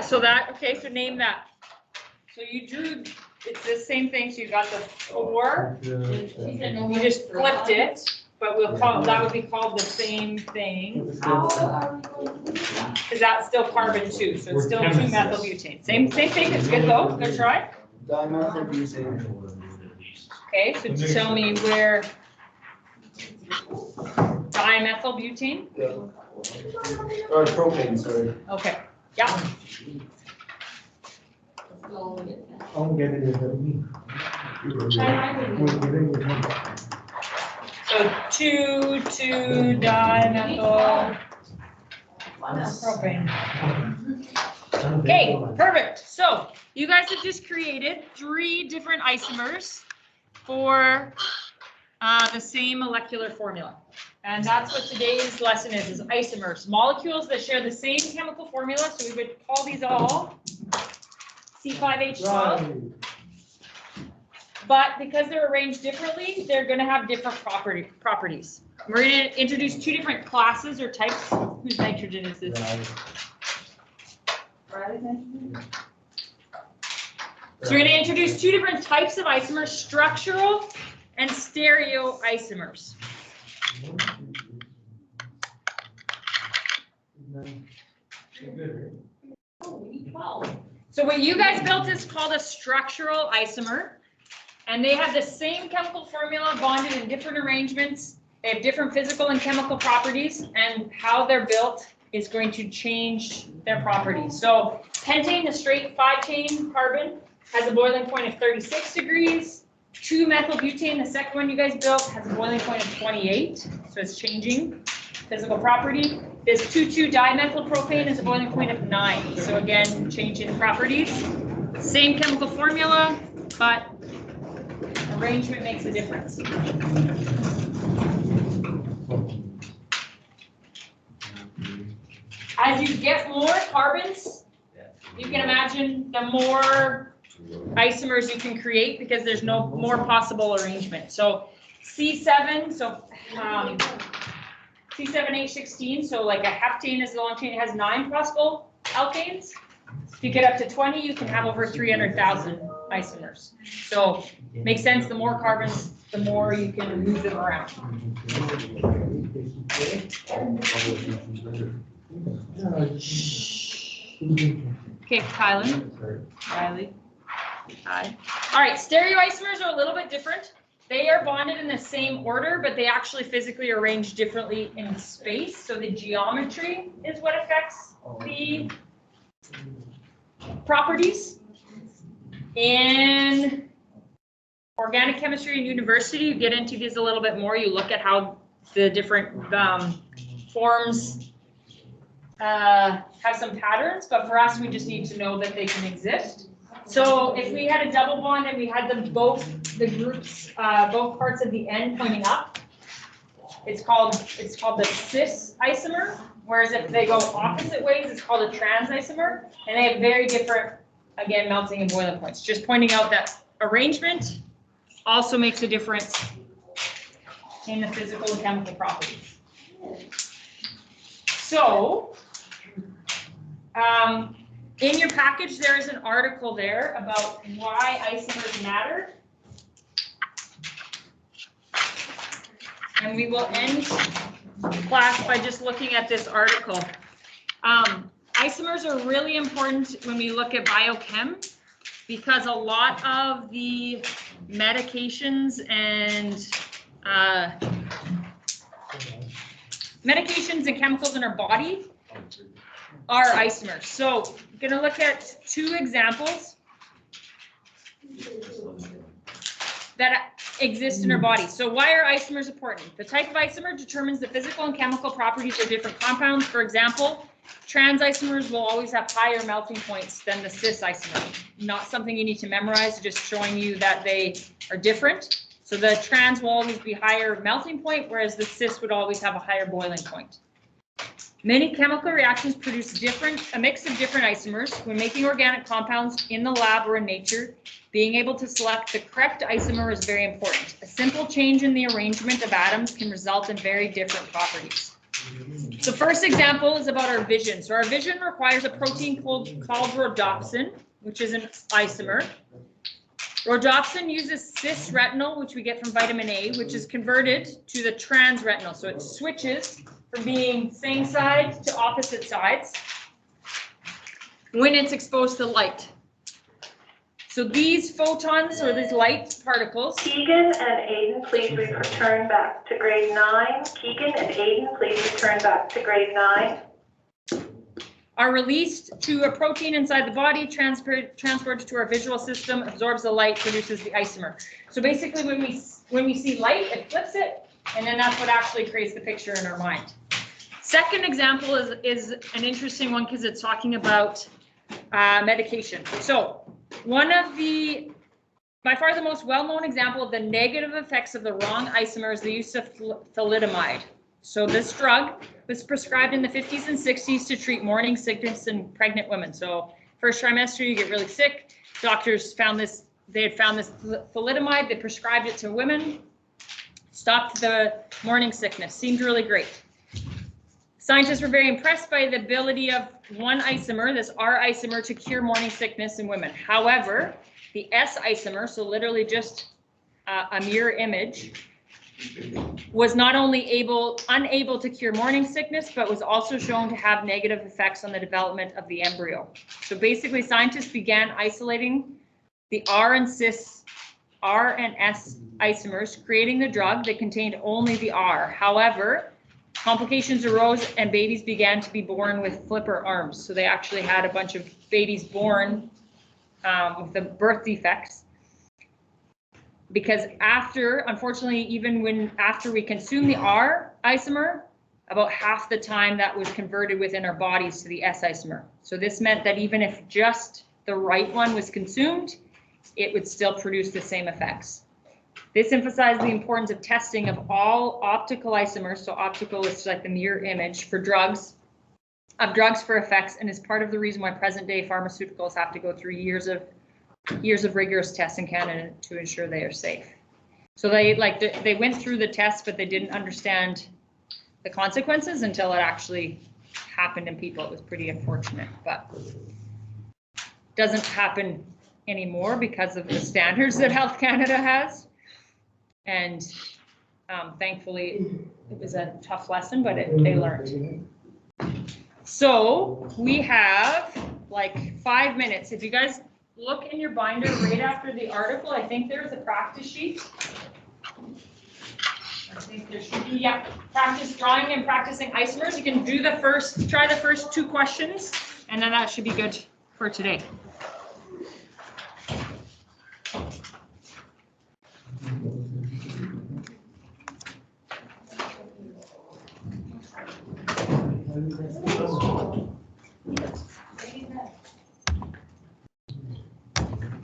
so that, okay, so name that. So you drew, it's the same thing, so you got the 4, you just flipped it, but we'll call, that would be called the same thing. Because that's still carbon 2, so it's still 2-methylbutane. Same thing, it's good though, good try. Dimethylbutane. Okay, so tell me where dimethylbutane. Yeah. Or propane, sorry. Okay, yeah. I'll get it. So 2,2-dimethyl propane. Okay, perfect. So you guys have just created 3 different isomers for the same molecular formula. And that's what today's lesson is isomers. Molecules that share the same chemical formula. So we would call these all C5H12. But because they're arranged differently, they're going to have different properties. We're going to introduce 2 different classes or types. Whose nitrogen is this? So we're going to introduce 2 different types of isomers, structural and stereoisomers. So what you guys built is called a structural isomer, and they have the same chemical formula bonded in different arrangements. They have different physical and chemical properties, and how they're built is going to change their properties. So pentane, the straight 5-chain carbon, has a boiling point of 36 degrees. 2-methylbutane, the second one you guys built, has a boiling point of 28, so it's changing physical property. This 2,2-dimethylpropane is a boiling point of 9, so again, changing properties. Same chemical formula, but arrangement makes a difference. As you get more carbons, you can imagine the more isomers you can create because there's no more possible arrangement. So C7, so C7H16, so like a heptane is the long chain, it has 9 possible alkanes. If you get up to 20, you can have over 300,000 isomers. So makes sense, the more carbons, the more you can move them around. Okay, Kylan, Riley. Hi. All right, stereoisomers are a little bit different. They are bonded in the same order, but they actually physically arrange differently in space. So the geometry is what affects the properties. In organic chemistry in university, you get into these a little bit more. You look at how the different forms have some patterns, but for us, we just need to know that they can exist. So if we had a double bond and we had them both, the groups, both parts of the end pointing up, it's called the cis isomer. Whereas if they go opposite ways, it's called a trans isomer, and they have very different, again, melting and boiling points. Just pointing out that arrangement also makes a difference in the physical and chemical properties. So, in your package, there is an article there about why isomers matter. And we will end class by just looking at this article. Isomers are really important when we look at biochem because a lot of the medications and chemicals in our body are isomers. So I'm going to look at 2 examples that exist in our body. So why are isomers important? The type of isomer determines the physical and chemical properties of different compounds. For example, trans isomers will always have higher melting points than the cis isomer. Not something you need to memorize, just showing you that they are different. So the trans will always be higher melting point, whereas the cis would always have a higher boiling point. Many chemical reactions produce a mix of different isomers. When making organic compounds in the lab or in nature, being able to select the correct isomer is very important. A simple change in the arrangement of atoms can result in very different properties. So first example is about our vision. So our vision requires a protein called rhodopsin, which is an isomer. Rhodopsin uses cis-retinol, which we get from vitamin A, which is converted to the trans-retinol. So it switches from being same side to opposite sides when it's exposed to light. So these photons, or these light particles, Keegan and Aiden, please return back to grade 9. Keegan and Aiden, please return back to grade 9. are released to a protein inside the body, transported to our visual system, absorbs the light, produces the isomer. So basically when we see light, it flips it, and then that's what actually creates the picture in our mind. Second example is an interesting one because it's talking about medication. So one of the, by far the most well-known example of the negative effects of the wrong isomer is the use of thalidomide. So this drug was prescribed in the 50s and 60s to treat morning sickness in pregnant women. So first trimester, you get really sick. Doctors found this, they had found this thalidomide, they prescribed it to women, stopped the morning sickness, seemed really great. Scientists were very impressed by the ability of one isomer, this R isomer, to cure morning sickness in women. However, the S isomer, so literally just a mirror image, was not only unable to cure morning sickness, but was also shown to have negative effects on the development of the embryo. So basically, scientists began isolating the R and S isomers, creating the drug that contained only the R. However, complications arose and babies began to be born with flipper arms. So they actually had a bunch of babies born with the birth defects. Because after, unfortunately, even after we consume the R isomer, about half the time that was converted within our bodies to the S isomer. So this meant that even if just the right one was consumed, it would still produce the same effects. This emphasized the importance of testing of all optical isomers. So optical is like the mirror image for drugs for effects, and is part of the reason why present day pharmaceuticals have to go through years of rigorous tests in Canada to ensure they are safe. So they went through the tests, but they didn't understand the consequences until it actually happened in people. It was pretty unfortunate, but doesn't happen anymore because of the standards that Health Canada has. And thankfully, it was a tough lesson, but they learned. So we have like 5 minutes. If you guys look in your binder right after the article, I think there's a practice sheet. I think there should be, yeah, practice drawing and practicing isomers. You can try the first 2 questions, and then that should be good for today.